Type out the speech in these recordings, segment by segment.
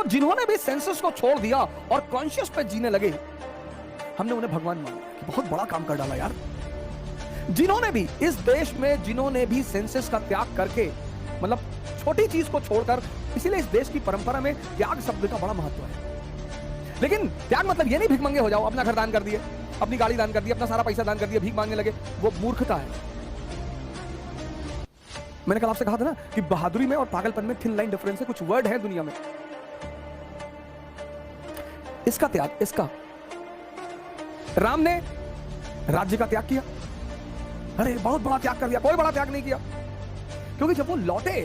तो जिन्होंने भी सेंसेस को छोड़ दिया और कॉन्शियस पे जीने लगे, हमने उन्हें भगवान मान लिया कि बहुत बड़ा काम कर डाला यार। जिन्होंने भी इस देश में, जिन्होंने भी सेंसेस का त्याग करके, मतलब छोटी चीज को छोड़कर, इसीलिए इस देश की परंपरा में त्याग शब्द का बड़ा महत्व है। लेकिन त्याग मतलब ये नहीं भीख मंगे हो जाओ, अपना घर दान कर दिए, अपनी गाड़ी दान कर दी, अपना सारा पैसा दान कर दिया, भीख मांगने लगे, वो मूर्खता है। मैंने कल आपसे कहा था ना कि बहादुरी में और पागलपन में थिन लाइन डिफरेंस है। कुछ वर्ड है दुनिया में, इसका त्याग, इसका राम ने राज्य का त्याग किया, अरे बहुत बड़ा त्याग कर दिया, कोई बड़ा त्याग नहीं किया, क्योंकि जब वो लौटे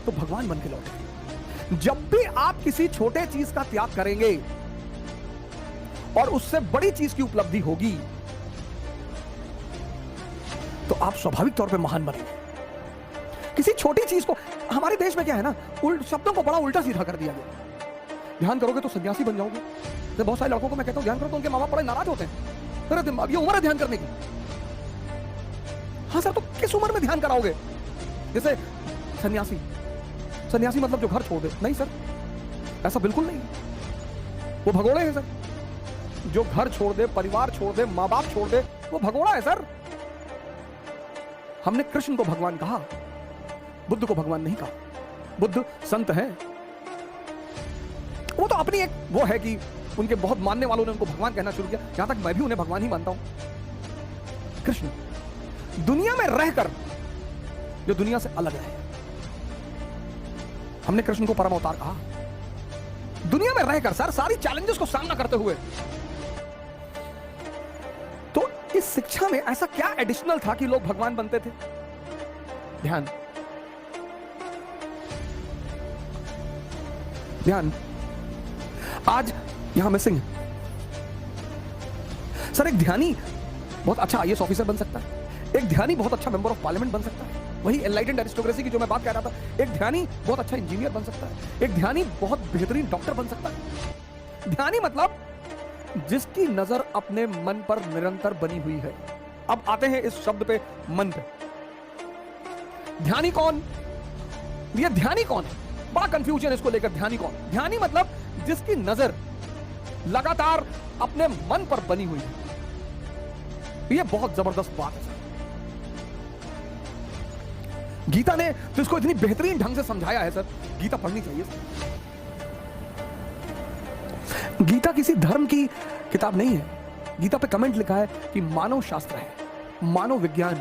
तो भगवान बन के लौटे। जब भी आप किसी छोटे चीज का त्याग करेंगे और उससे बड़ी चीज की उपलब्धि होगी, तो आप स्वाभाविक तौर पे महान बनेंगे। किसी छोटी चीज को, हमारे देश में क्या है ना, शब्दों को बड़ा उल्टा सीधा कर दिया गया। ध्यान करोगे तो सन्यासी बन जाओगे। तो बहुत सारे लड़कों को मैं कहता हूं ध्यान करो, तो उनके माँ बाप बड़े नाराज होते हैं, अरे अब ये उम्र है ध्यान करने की। हाँ सर, तो किस उम्र में ध्यान कराओगे? जैसे सन्यासी, सन्यासी मतलब जो घर छोड़ दे, नहीं सर, ऐसा बिल्कुल नहीं। वो भगोड़े हैं सर। जो घर छोड़ दे, परिवार छोड़ दे, माँ बाप छोड़ दे, वो भगोड़ा है सर। हमने कृष्ण को भगवान कहा, बुद्ध को भगवान नहीं कहा। बुद्ध संत हैं, वो तो अपनी एक वो है कि उनके बहुत मानने वालों ने उनको भगवान कहना शुरू किया, यहां तक मैं भी उन्हें भगवान ही मानता हूं। कृष्ण दुनिया में रहकर जो दुनिया से अलग है, हमने कृष्ण को परम अवतार कहा। दुनिया में रहकर सर सारी चैलेंजेस को सामना करते हुए। तो इस शिक्षा में ऐसा क्या एडिशनल था कि लोग भगवान बनते थे? ध्यान, ध्यान। आज यहां मिसिंग है सर। एक ध्यानी बहुत अच्छा आईएएस ऑफिसर बन सकता है, एक ध्यानी बहुत अच्छा मेंबर ऑफ पार्लियामेंट बन सकता है, वही एनलाइटेंड एरिस्टोक्रेसी की जो मैं बात कह रहा था। एक ध्यानी बहुत अच्छा इंजीनियर बन सकता है, एक ध्यानी बहुत बेहतरीन डॉक्टर बन सकता है। ध्यानी मतलब जिसकी नजर अपने मन पर निरंतर बनी हुई है। अब आते हैं इस शब्द पे, मन पे। ध्यानी कौन? ये ध्यानी कौन है? बड़ा कंफ्यूजन इसको लेकर। ध्यानी कौन? ध्यानी मतलब जिसकी नजर लगातार अपने मन पर बनी हुई है। यह बहुत जबरदस्त बात है। गीता ने तो इसको इतनी बेहतरीन ढंग से समझाया है सर, गीता पढ़नी चाहिए सर। गीता किसी धर्म की किताब नहीं है। गीता पे कमेंट लिखा है कि मानव शास्त्र है, मानव विज्ञान।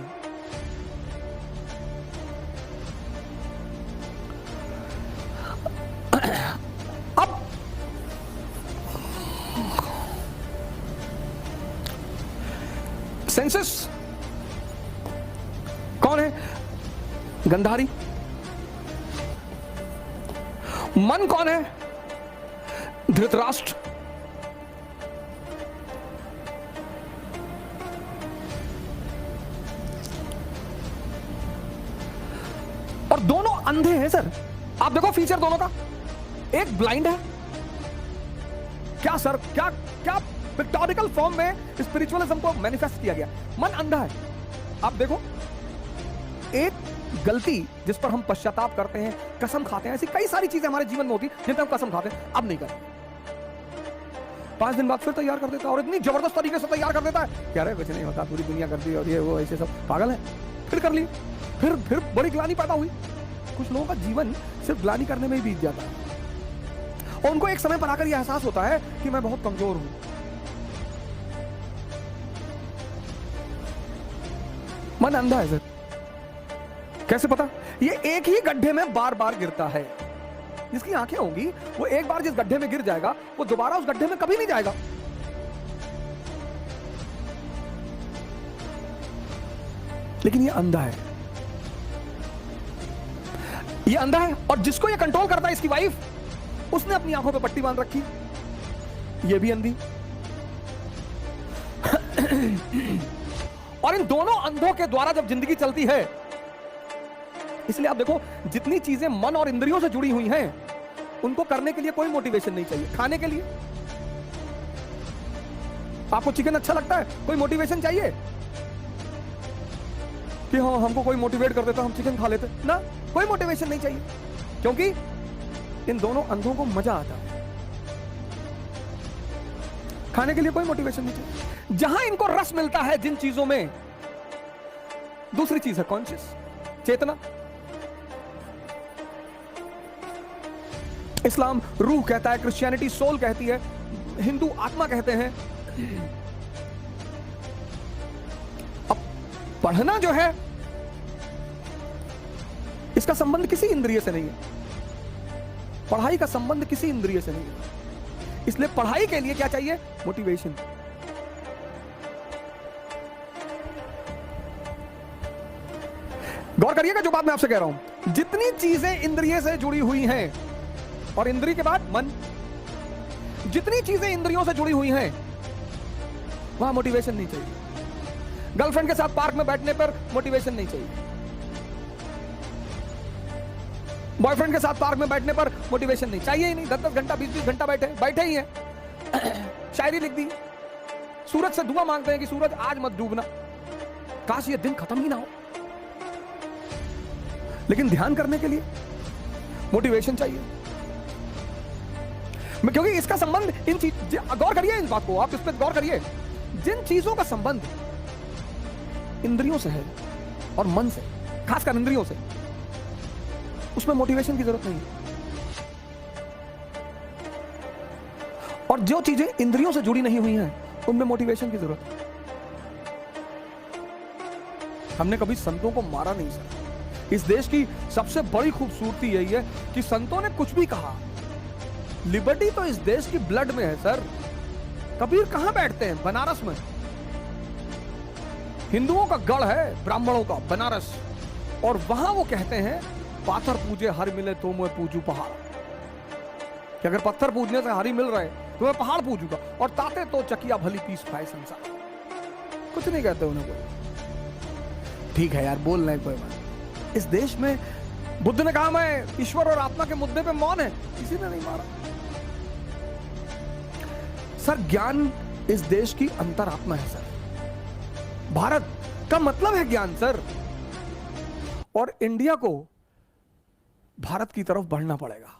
अब सेंसस कौन है? गंधारी। मन कौन है? धृतराष्ट्र। और दोनों अंधे हैं सर। आप देखो फीचर दोनों का, एक ब्लाइंड है। क्या सर, क्या क्या पिक्टोरिकल फॉर्म में स्पिरिचुअलिज्म को मैनिफेस्ट किया गया। मन अंधा है। आप देखो, एक गलती जिस पर हम पश्चाताप करते हैं, कसम खाते हैं, ऐसी कई सारी चीजें हमारे जीवन में होती जिन पर हम कसम खाते हैं, अब नहीं करें। 5 दिन बाद फिर तैयार कर देता है, और इतनी जबरदस्त तरीके से तैयार कर देता है, क्या रहे कुछ नहीं होता, पूरी दुनिया करती है और ये वो ऐसे सब पागल है। फिर कर ली, फिर बड़ी ग्लानि पैदा हुई। कुछ लोगों का जीवन सिर्फ ग्लानि करने में ही बीत जाता है, और उनको एक समय पर आकर यह एहसास होता है कि मैं बहुत कमजोर हूं। मन अंधा है सर। कैसे पता? ये एक ही गड्ढे में बार बार गिरता है। जिसकी आंखें होंगी वो एक बार जिस गड्ढे में गिर जाएगा, वो दोबारा उस गड्ढे में कभी नहीं जाएगा। लेकिन ये अंधा है, ये अंधा है। और जिसको ये कंट्रोल करता है, इसकी वाइफ, उसने अपनी आंखों पे पट्टी बांध रखी, ये भी अंधी। और इन दोनों अंधों के द्वारा जब जिंदगी चलती है, इसलिए आप देखो जितनी चीजें मन और इंद्रियों से जुड़ी हुई हैं, उनको करने के लिए कोई मोटिवेशन नहीं चाहिए। खाने के लिए आपको चिकन अच्छा लगता है, कोई मोटिवेशन चाहिए कि हाँ हमको कोई मोटिवेट कर देता हम चिकन खा लेते ना? कोई मोटिवेशन नहीं चाहिए, क्योंकि इन दोनों अंधों को मजा आता है, खाने के लिए कोई मोटिवेशन नहीं चाहिए। जहां इनको रस मिलता है जिन चीजों में, दूसरी चीज है कॉन्शियस, चेतना। इस्लाम रूह कहता है, क्रिश्चियनिटी सोल कहती है, हिंदू आत्मा कहते हैं। अब पढ़ना जो है, इसका संबंध किसी इंद्रिय से नहीं है। पढ़ाई का संबंध किसी इंद्रिय से नहीं है। इसलिए पढ़ाई के लिए क्या चाहिए? मोटिवेशन। गौर करिएगा जो बात मैं आपसे कह रहा हूं। जितनी चीजें इंद्रिय से जुड़ी हुई हैं, और इंद्रिय के बाद मन, जितनी चीजें इंद्रियों से जुड़ी हुई हैं वहां मोटिवेशन नहीं चाहिए। गर्लफ्रेंड के साथ पार्क में बैठने पर मोटिवेशन नहीं चाहिए। बॉयफ्रेंड के साथ पार्क में बैठने पर मोटिवेशन नहीं चाहिए ही नहीं। 10-10 घंटा 20-20 घंटा बैठे ही हैं। शायरी लिख दी, सूरज से दुआ मांगते हैं कि सूरज आज मत डूबना, काश ये दिन खत्म ही ना हो। लेकिन ध्यान करने के लिए मोटिवेशन चाहिए, क्योंकि इसका संबंध इन चीज, गौर करिए इस बात को, आप इस पर गौर करिए। जिन चीजों का संबंध इंद्रियों से है और मन से, खासकर इंद्रियों से, उसमें मोटिवेशन की जरूरत नहीं है। और जो चीजें इंद्रियों से जुड़ी नहीं हुई हैं, उनमें मोटिवेशन की जरूरत है। हमने कभी संतों को मारा नहीं सर। इस देश की सबसे बड़ी खूबसूरती यही है कि संतों ने कुछ भी कहा, लिबर्टी तो इस देश की ब्लड में है सर। कबीर कहां बैठते हैं? बनारस में। हिंदुओं का गढ़ है, ब्राह्मणों का बनारस, और वहां वो कहते हैं पाथर पूजे हर मिले तो मैं पूजू पहाड़। कि अगर पत्थर पूजने से हरी मिल रहे तो मैं पहाड़ पूजूंगा, और ताते तो चकिया भली पीस पाए संसार। कुछ नहीं कहते उन्हें कोई। ठीक है यार, बोल रहे कोई बात। इस देश में बुद्ध ने कहा मैं ईश्वर और आत्मा के मुद्दे पे मौन है, किसी ने नहीं मारा सर। ज्ञान इस देश की अंतरात्मा है सर। भारत का मतलब है ज्ञान सर, और इंडिया को भारत की तरफ बढ़ना पड़ेगा।